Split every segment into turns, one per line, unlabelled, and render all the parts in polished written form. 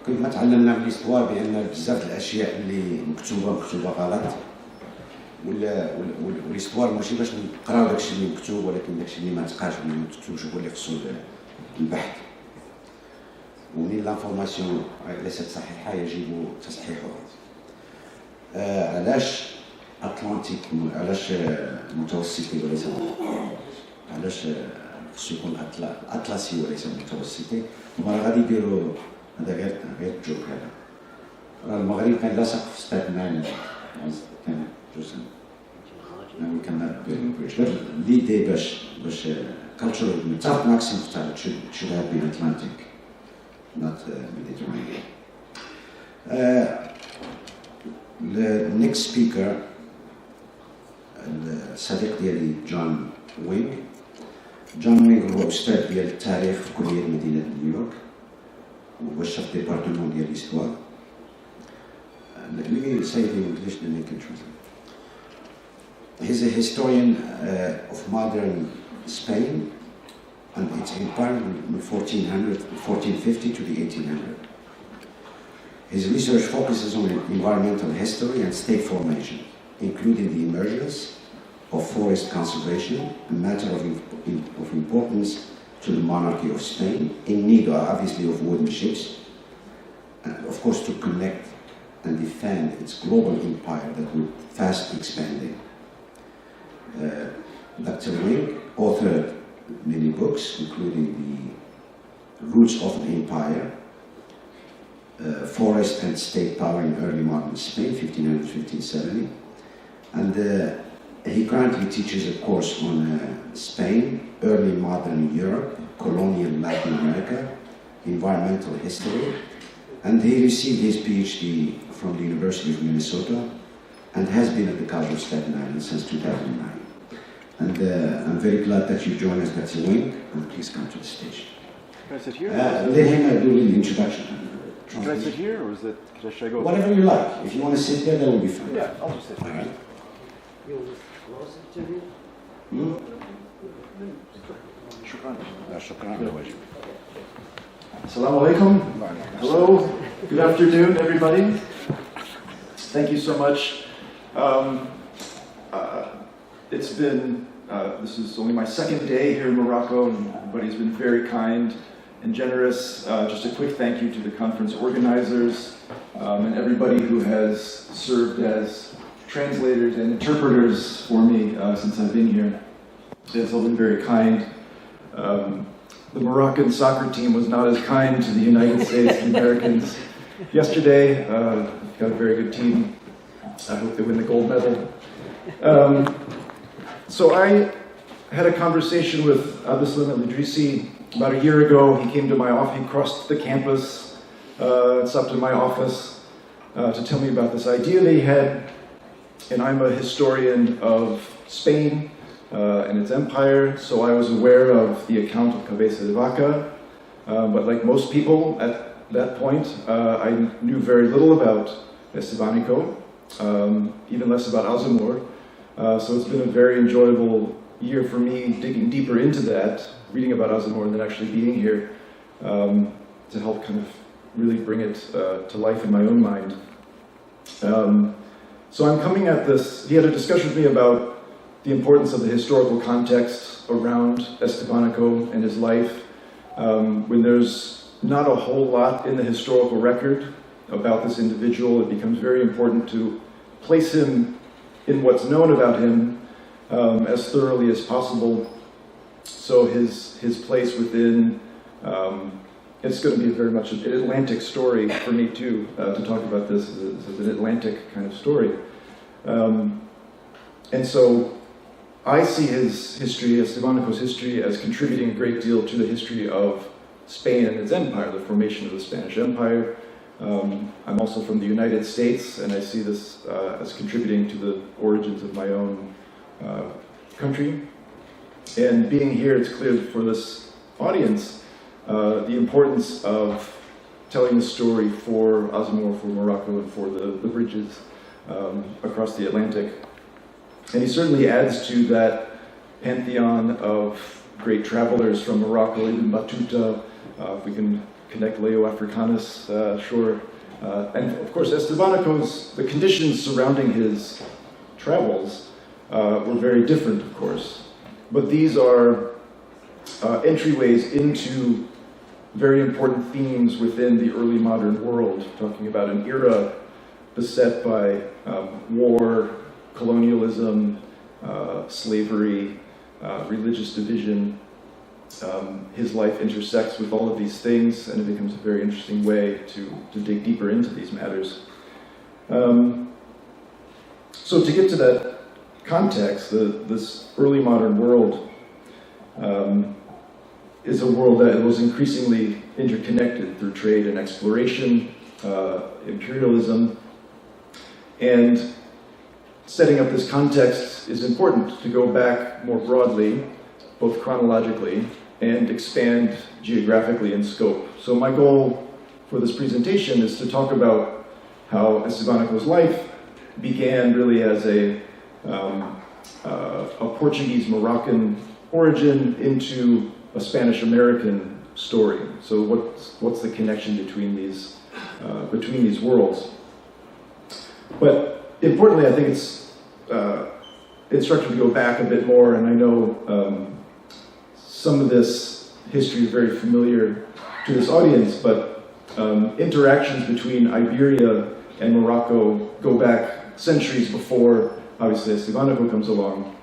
كيف ما تعلمنا في الاستوار بان بزاف الاشياء اللي مكتوبه غلط، والاستوار ماشي باش نقراو داكشي اللي مكتوب، ولكن داكشي اللي ما تقاش واللي ما مكتوبش هو اللي خصو البحث. ومن لانفورماسيون ليست صحيحه يجب تصحيحها. علاش اتلانتيك، علاش متوسطي وليس، علاش خصو يكون اطلسي وليس متوسطي؟ هما غادي يديروا هذا غير جوك. هذا راه المغرب كان لاصق في ستاد مان، كان جزء we cannot be British. But l'idée باش cultural متفق معك مختار should have been Atlantic, not Mediterranean. The next speaker الصديق ديالي جون وينغ. جون وينغ هو أستاذ ديال التاريخ في كلية مدينة نيويورك، وهو شاف ديبارتمون ديال الإستوار. Let me say it in English, then I can translate. He's a historian of modern Spain and its empire from 1450 to the 1800s. His research focuses on environmental history and state formation, including the emergence of forest conservation, a matter of importance to the monarchy of Spain, in need obviously of wooden ships, and of course to connect and defend its global empire that was fast expanding. Dr. Wing authored many books, including The Roots of an Empire, Forest and State Power in Early Modern Spain, 1500-1570, and he currently teaches a course on Spain, Early Modern Europe, Colonial Latin America, Environmental History, and he received his PhD from the University of Minnesota and has been at the College of Staten Island since 2009. And I'm very glad that you joined us, Dr. Wing, and please come to the stage.
Can I sit here?
Let him do the introduction.
Can I sit here, or should I go?
Whatever you like. If you want to sit there, that will be fine.
Yeah, I'll just sit here.
All right.
Assalamu alaikum. Hello. Good afternoon, everybody. Thank you so much. It's been, this is only my second day here in Morocco, and everybody's been very kind and generous. Just a quick thank you to the conference organizers and everybody who has served as translators and interpreters for me since I've been here. It's all been very kind. The Moroccan soccer team was not as kind to the United States and Americans yesterday. We've got a very good team. I hope they win the gold medal. So I had a conversation with Abdeslam al-Idrisi about a year ago. He came to my office, he crossed the campus, stopped in my office to tell me about this idea they had. And I'm a historian of Spain and its empire, so I was aware of the account of Cabeza de Vaca. But like most people at that point, I knew very little about Estebanico, even less about Azamor. So it's been a very enjoyable year for me digging deeper into that, reading about Azamor and then actually being here to help kind of really bring it to life in my own mind. So I'm coming at this, he had a discussion with me about the importance of the historical context around Estebanico and his life, when there's not a whole lot in the historical record about this individual. It becomes very important to place him in what's known about him as thoroughly as possible. So his place within, it's going to be very much an Atlantic story for me too, to talk about this as an Atlantic kind of story. And so I see his history, Estebanico's history, as contributing a great deal to the history of Spain and its empire, the formation of the Spanish Empire. I'm also from the United States, and I see this as contributing to the origins of my own country. And being here, it's clear for this audience the importance of telling the story for Azamor, for Morocco, and for the bridges across the Atlantic. And he certainly adds to that pantheon of great travelers from Morocco, Ibn Battuta. If we can connect Leo Africanus, sure. And of course, Estebanico's, the conditions surrounding his travels were very different, of course. But these are entryways into very important themes within the early modern world, talking about an era beset by war, colonialism, slavery, religious division. His life intersects with all of these things, and it becomes a very interesting way to dig deeper into these matters. So to get to that context, this early modern world is a world that was increasingly interconnected through trade and exploration, imperialism, and setting up this context is important to go back more broadly, both chronologically and expand geographically in scope. So my goal for this presentation is to talk about how Estebanico's life began really as a Portuguese-Moroccan origin into a Spanish-American story. So what's the connection between these worlds? But importantly, I think it's instructive to go back a bit more, and I know some of this history is very familiar to this audience, but interactions between Iberia and Morocco go back centuries before, obviously, Estebanico comes along,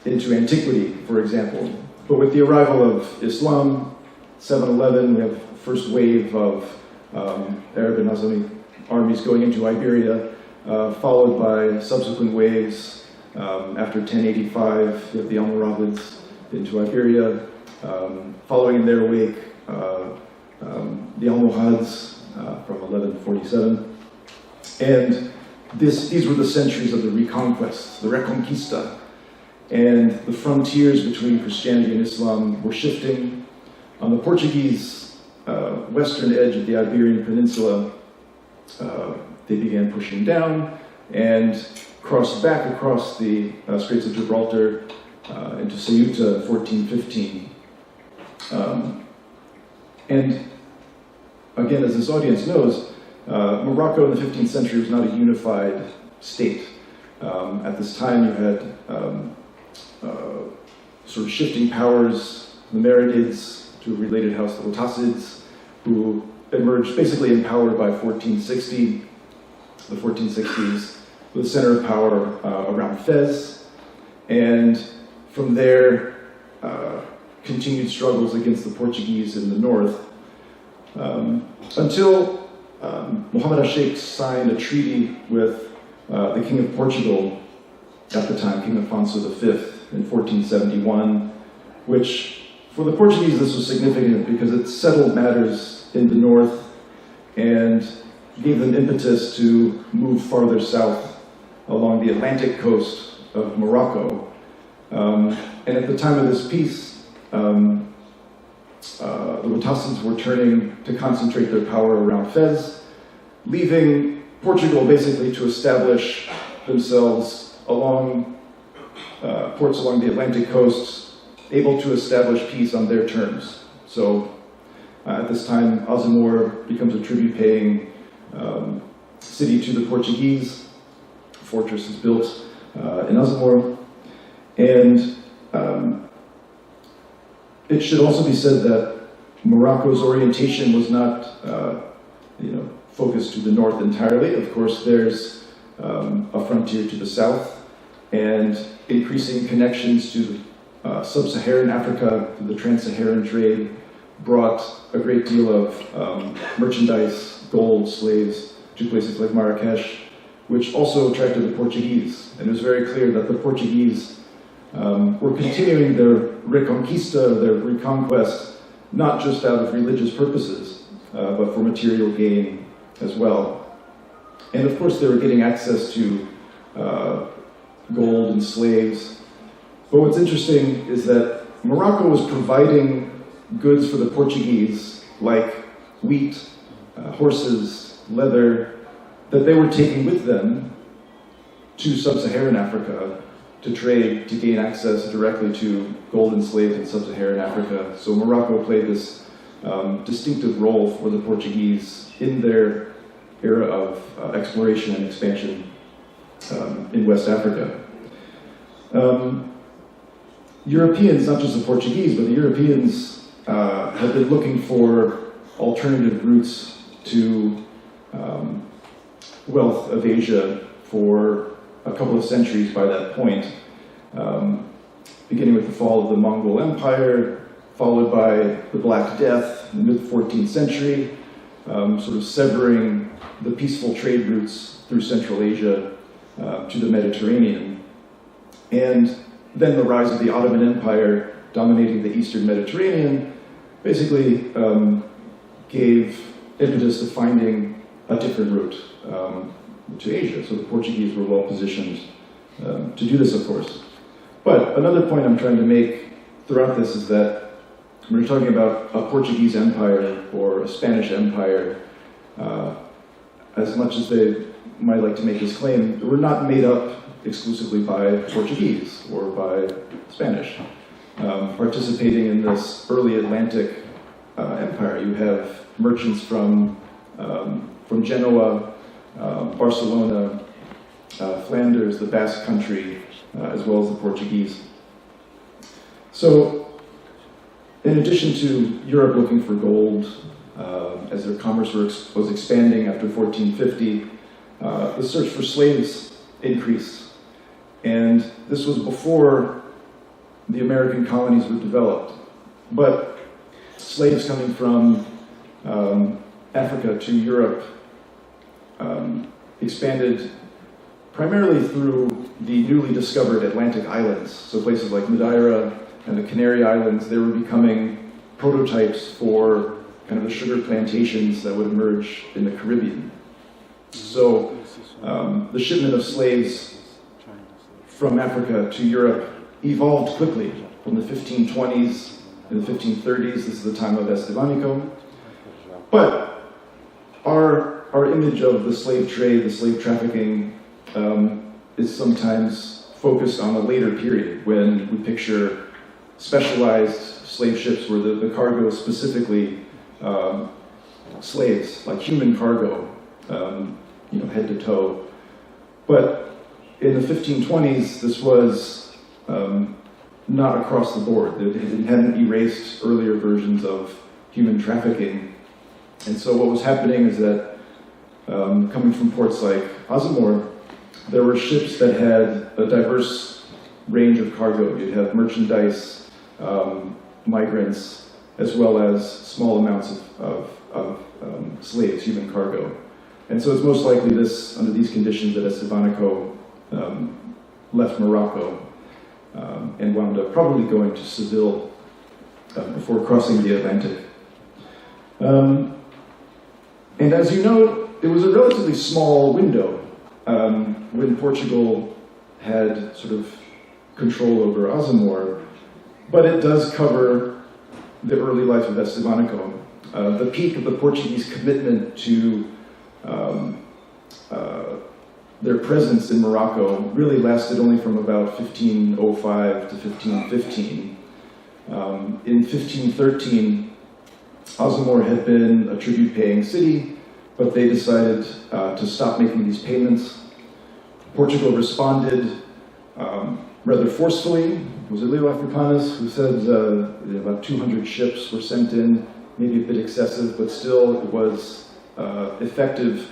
into antiquity, for example. But with the arrival of Islam, 711, we have the first wave of Arab and Islamic armies going into Iberia, followed by subsequent waves. After 1085, you have the Almoravids into Iberia. Following in their wake, the Almohads from 1147. And these were the centuries of the reconquest, the Reconquista. And the frontiers between Christianity and Islam were shifting. On the Portuguese western edge of the Iberian Peninsula, they began pushing down and crossed back across the Straits of Gibraltar into Ceuta in 1415. And again, as this audience knows, Morocco in the 15th century was not a unified state. At this time, you had sort of shifting powers, the Meridids, to a related house, the Otassids, who emerged basically in power by 1460, the 1460s, with a center of power around Fez, and from there, continued struggles against the Portuguese in the north, until Muhammad al-Sheikh signed a treaty with the King of Portugal at the time, King Afonso V, in 1471, which for the Portuguese this was significant because it settled matters in the north and gave them impetus to move farther south along the Atlantic coast of Morocco. And at the time of this peace, the Otassids were turning to concentrate their power around Fez, leaving Portugal basically to establish themselves along ports along the Atlantic coast, able to establish peace on their terms. So at this time, Ba'zemor becomes a tribute-paying city to the Portuguese. A fortress is built in Ba'zemor. And it should also be said that Morocco's orientation was not focused to the north entirely. Of course, there's a frontier to the south, and increasing connections to sub-Saharan Africa through the trans-Saharan trade brought a great deal of merchandise, gold, slaves to places like Marrakesh, which also attracted the Portuguese. And it was very clear that the Portuguese were continuing their reconquista, their reconquest, not just out of religious purposes, but for material gain as well. And of course, they were getting access to gold and slaves. But what's interesting is that Morocco was providing goods for the Portuguese, like wheat, horses, leather, that they were taking with them to sub-Saharan Africa to trade, to gain access directly to gold enslaved in sub-Saharan Africa. So Morocco played this distinctive role for the Portuguese in their era of exploration and expansion in West Africa. Europeans, not just the Portuguese, but the Europeans had been looking for alternative routes to wealth of Asia for a couple of centuries by that point, beginning with the fall of the Mongol Empire, followed by the Black Death in the mid-14th century, sort of severing the peaceful trade routes through Central Asia to the Mediterranean. And then the rise of the Ottoman Empire dominating the Eastern Mediterranean basically gave impetus to finding a different route to Asia. So the Portuguese were well positioned to do this, of course. But another point I'm trying to make throughout this is that when we're talking about a Portuguese empire or a Spanish empire, as much as they might like to make this claim, we're not made up exclusively by Portuguese or by Spanish. Participating in this early Atlantic empire, you have merchants from Genoa, Barcelona, Flanders, the Basque Country, as well as the Portuguese. So, in addition to Europe looking for gold, as their commerce was expanding after 1450, the search for slaves increased. And this was before the American colonies were developed. But slaves coming from Africa to Europe expanded primarily through the newly discovered Atlantic islands. So places like Madeira and the Canary Islands, they were becoming prototypes for kind of the sugar plantations that would emerge in the Caribbean. So the shipment of slaves from Africa to Europe evolved quickly from the 1520s and the 1530s. This is the time of Estebanico. But our image of the slave trade, the slave trafficking, is sometimes focused on a later period when we picture specialized slave ships where the cargo is specifically slaves, like human cargo, head to toe. But in the 1520s, this was not across the board. It hadn't erased earlier versions of human trafficking. And so what was happening is that coming from ports like Ba'zimor, there were ships that had a diverse range of cargo. You'd have merchandise, migrants, as well as small amounts of slaves, human cargo. And so it's most likely under these conditions that Estebanico left Morocco and wound up probably going to Seville before crossing the Atlantic. And as you know, it was a relatively small window when Portugal had sort of control over Ba'zimor, but it does cover the early life of Estebanico. The peak of the Portuguese commitment to their presence in Morocco really lasted only from about 1505 to 1515. In 1513, Ba'zimor had been a tribute-paying city, but they decided to stop making these payments. Portugal responded rather forcefully. It was Leo Africanus who said about 200 ships were sent in, maybe a bit excessive, but still it was effective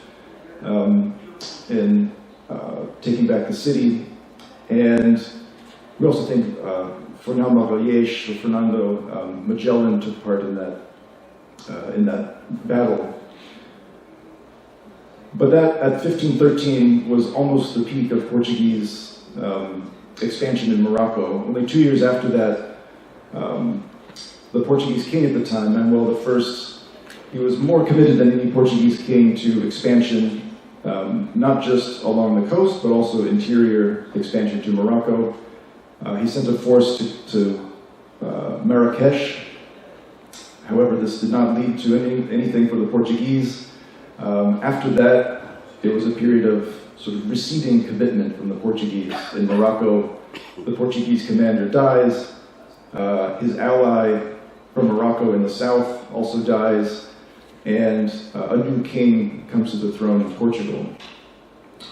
in taking back the city. And we also think Fernando Magellan took part in that battle. But that, at 1513, was almost the peak of Portuguese expansion in Morocco. Only 2 years after that, the Portuguese king at the time, Manuel I, he was more committed than any Portuguese king to expansion, not just along the coast, but also interior expansion to Morocco. He sent a force to Marrakesh. However, this did not lead to anything for the Portuguese. After that, it was a period of sort of receding commitment from the Portuguese. In Morocco, the Portuguese commander dies. His ally from Morocco in the south also dies. And a new king comes to the throne in Portugal,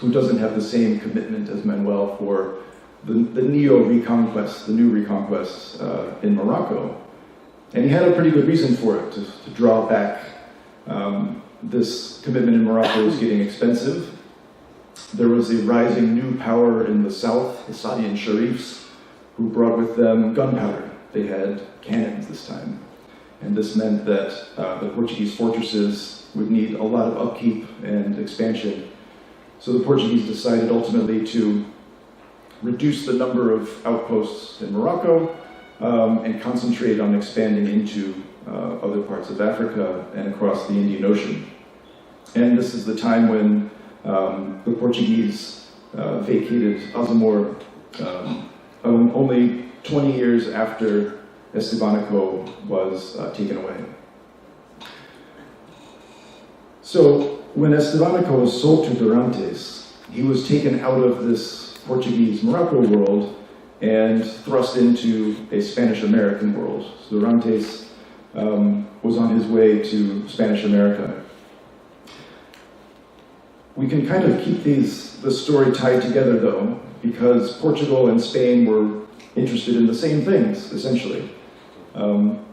who doesn't have the same commitment as Manuel for the neo-reconquest, the new reconquest in Morocco. And he had a pretty good reason for it, to draw back. This commitment in Morocco was getting expensive. There was a rising new power in the south, the Sadian Sharifs, who brought with them gunpowder. They had cannons this time. And this meant that the Portuguese fortresses would need a lot of upkeep and expansion. So the Portuguese decided ultimately to reduce the number of outposts in Morocco and concentrate on expanding into other parts of Africa and across the Indian Ocean. And this is the time when the Portuguese vacated Ba'zemor only 20 years after Estebanico was taken away. So when Estebanico was sold to Durantes, he was taken out of this Portuguese Morocco world and thrust into a Spanish-American world. So Durantes was on his way to Spanish America. We can kind of keep the story tied together though, because Portugal and Spain were interested in the same things, essentially.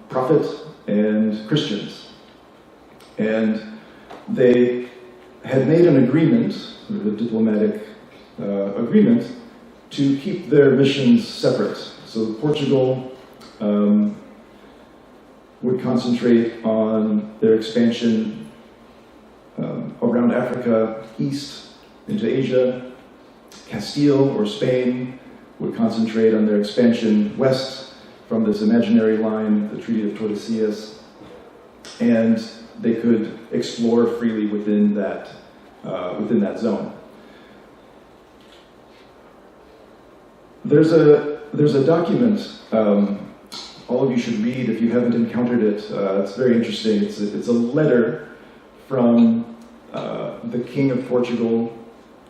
Prophet and Christians. And they had made an agreement, sort of a diplomatic agreement, to keep their missions separate. So Portugal would concentrate on their expansion around Africa, east into Asia. Castile or Spain would concentrate on their expansion west from this imaginary line, the Treaty of Tordesillas, and they could explore freely within that zone. There's a document all of you should read if you haven't encountered it. It's very interesting. It's a letter from the King of Portugal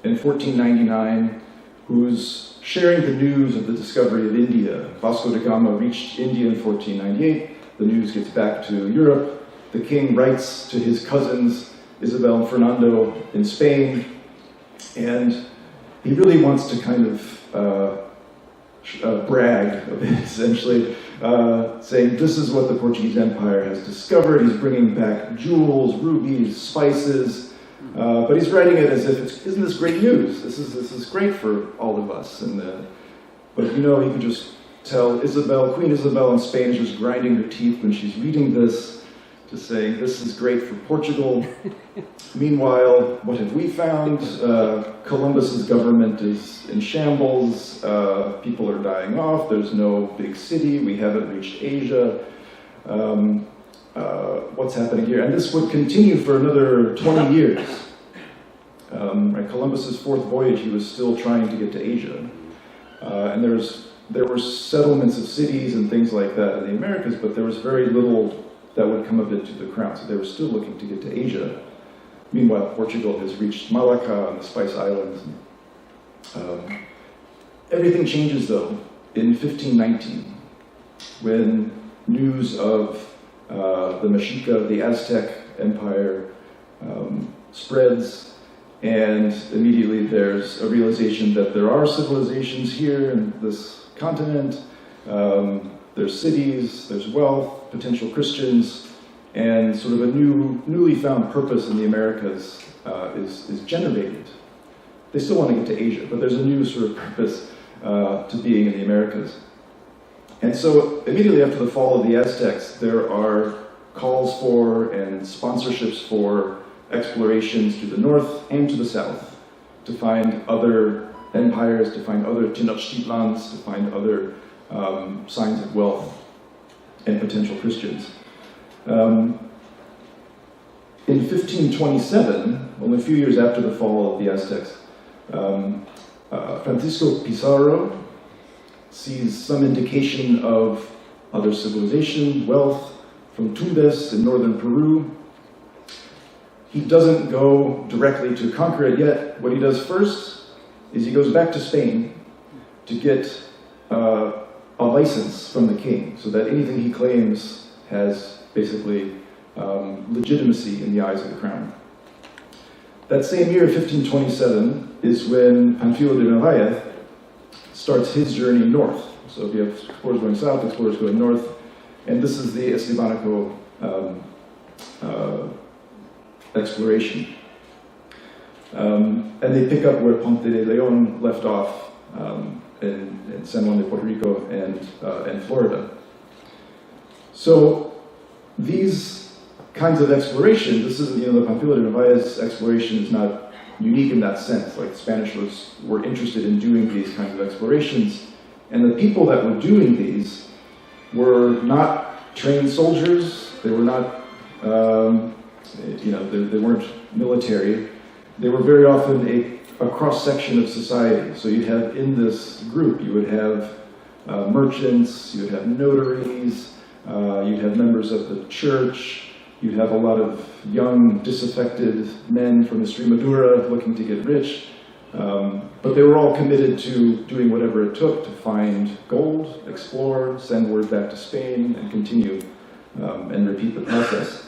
in 1499, who's sharing the news of the discovery of India. Vasco da Gama reached India in 1498. The news gets back to Europe. The king writes to his cousins, Isabel and Fernando in Spain, and he really wants to kind of brag a bit, essentially, saying this is what the Portuguese Empire has discovered. He's bringing back jewels, rubies, spices, but he's writing it as if, isn't this great news? This is great for all of us. But you know, you can just tell Queen Isabel in Spain is just grinding her teeth when she's reading this, just saying this is great for Portugal. Meanwhile, what have we found? Columbus's government is in shambles. People are dying off. There's no big city. We haven't reached Asia. What's happening here? And this would continue for another 20 years. At Columbus's fourth voyage, he was still trying to get to Asia. And there were settlements of cities and things like that in the Americas, but there was very little that would come of it to the crown. So they were still looking to get to Asia. Meanwhile, Portugal has reached Malacca and the Spice Islands. Everything changes, though, in 1519, when news of the Mexica, the Aztec Empire, spreads, and immediately there's a realization that there are civilizations here in this continent. There's cities, there's wealth, potential Christians, and sort of a newly found purpose in the Americas is generated. They still want to get to Asia, but there's a new sort of purpose to being in the Americas. And so immediately after the fall of the Aztecs, there are calls for and sponsorships for explorations to the north and to the south to find other empires, to find other Tenochtitlans, to find other signs of wealth and potential Christians. In 1527, only a few years after the fall of the Aztecs, Francisco Pizarro sees some indication of other civilization, wealth, from Tumbes in northern Peru. he doesn't go directly to conquer it yet. What he does first is he goes back to Spain to get a license from the king, so that anything he claims has basically legitimacy in the eyes of the crown. That same year, 1527, is when Pánfilo de Narváez starts his journey north. So we have explorers going south, explorers going north, and this is the Estebanico exploration. And they pick up where Ponte de León left off in San Juan de Puerto Rico and Florida. So these kinds of exploration, this is, the Pánfilo de Narváez exploration is not unique in that sense. Like, Spanish were interested in doing these kinds of explorations, and the people that were doing these were not trained soldiers. They were not, they weren't military. They were very often a cross-section of society. So you'd have, in this group, you would have merchants, you would have notaries, you'd have members of the church, you'd have a lot of young, disaffected men from Extremadura looking to get rich. But they were all committed to doing whatever it took to find gold, explore, send word back to Spain, and continue and repeat the process.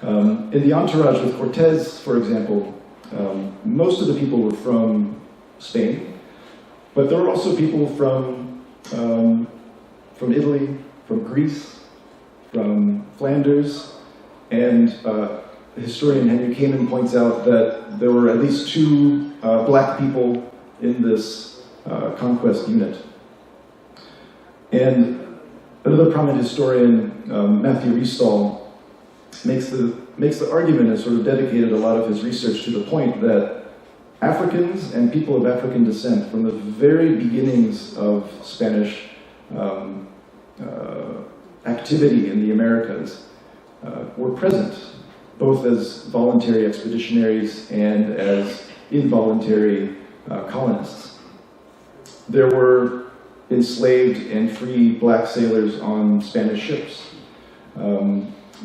In the entourage with Cortés, for example, most of the people were from Spain, but there were also people from Italy, from Greece, from Flanders, and the historian Henry Kamen points out that there were at least 2 black people in this conquest unit. And another prominent historian, Matthew Riestall, makes the argument and sort of dedicated a lot of his research to the point that Africans and people of African descent, from the very beginnings of Spanish activity in the Americas, were present, both as voluntary expeditionaries and as involuntary colonists. There were enslaved and free black sailors on Spanish ships.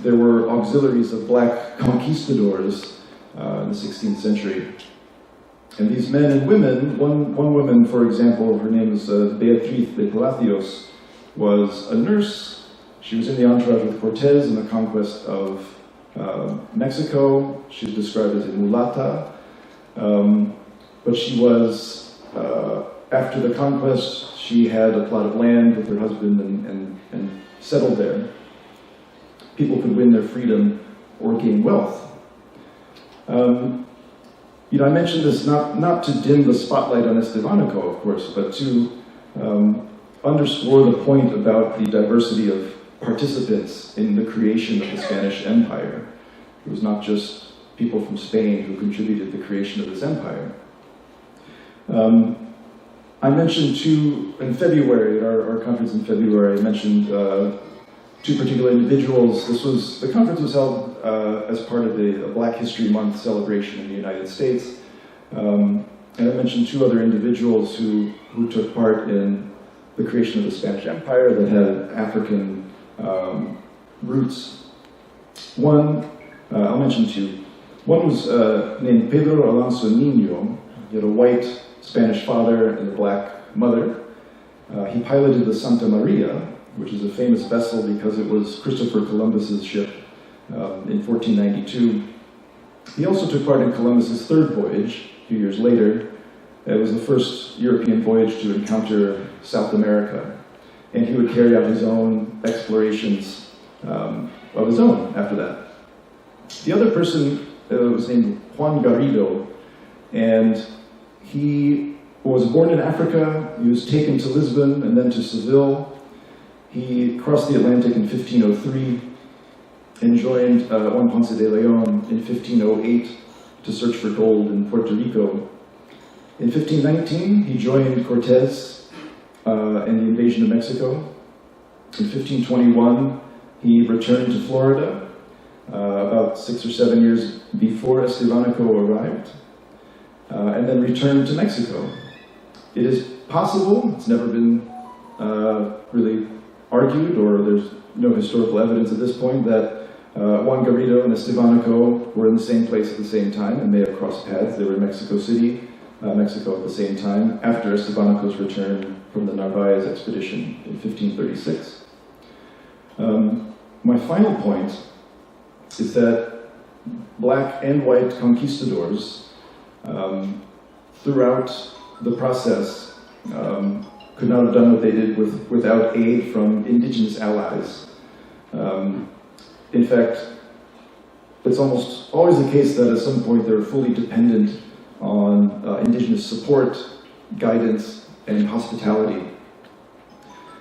There were auxiliaries of black conquistadors in the 16th century. And these men and women, one woman, for example, her name is Beatriz de Palacios, was a nurse. She was in the entourage with Cortés in the conquest of Mexico. She's described as a mulata. But she was, after the conquest, she had a plot of land with her husband and settled there. People could win their freedom or gain wealth. I mentioned this not to dim the spotlight on Estebanico, of course, but to underscore the point about the diversity of participants in the creation of the Spanish Empire. It was not just people from Spain who contributed to the creation of this empire. I mentioned in February, at our conference in February, I mentioned 2 particular individuals. The conference was held as part of a Black History Month celebration in the United States. And I mentioned 2 other individuals who took part in the creation of the Spanish Empire that had African roots. One, I'll mention 2. One was named Pedro Alonso Niño. He had a white Spanish father and a black mother. He piloted the Santa Maria, which is a famous vessel because it was Christopher Columbus's ship in 1492. He also took part in Columbus's 3rd voyage, a few years later. It was the first European voyage to encounter South America. And he would carry out his own explorations of his own after that. The other person was named Juan Garrido, and he was born in Africa. He was taken to Lisbon and then to Seville. He crossed the Atlantic in 1503 and joined Juan Ponce de León in 1508 to search for gold in Puerto Rico. In 1519, he joined Cortés in the invasion of Mexico. In 1521, he returned to Florida about 6 or 7 years before Estebanico arrived, and then returned to Mexico. It is possible, it's never been really argued, or there's no historical evidence at this point, that Juan Garrido and Estebanico were in the same place at the same time and may have crossed paths. They were in Mexico City, Mexico at the same time, after Estebanico's return from the Narvaez expedition in 1536. My final point is that black and white conquistadors throughout the process could not have done what they did without aid from indigenous allies. In fact, it's almost always the case that at some point they're fully dependent on indigenous support, guidance, and hospitality.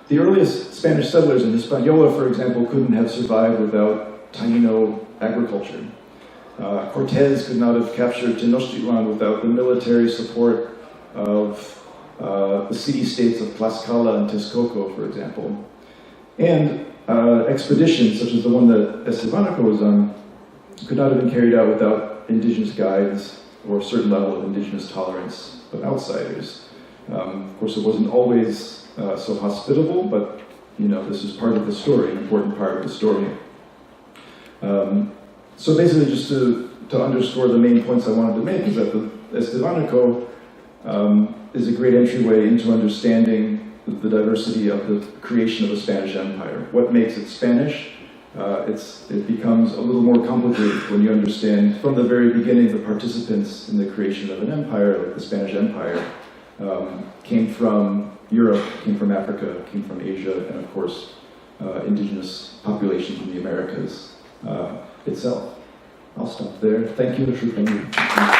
The earliest Spanish settlers in Hispaniola, for example, couldn't have survived without Taino agriculture. Cortez could not have captured Tenochtitlan without the military support of the city-states of Tlaxcala and Texcoco, for example. And expeditions, such as the one that Estebanico was on, could not have been carried out without indigenous guides or a certain level of indigenous tolerance of outsiders. Of course, it wasn't always so hospitable, but this is part of the story, an important part of the story. So basically, just to underscore the main points I wanted to make, is that the Estebanico is a great entryway into understanding the diversity of the creation of the Spanish Empire. What makes it Spanish? It becomes a little more complicated when you understand from the very beginning the participants in the creation of an empire, like the Spanish Empire, came from Europe, came from Africa, came from Asia, and of course, indigenous populations in the Americas itself. I'll stop there. Thank you, Mr.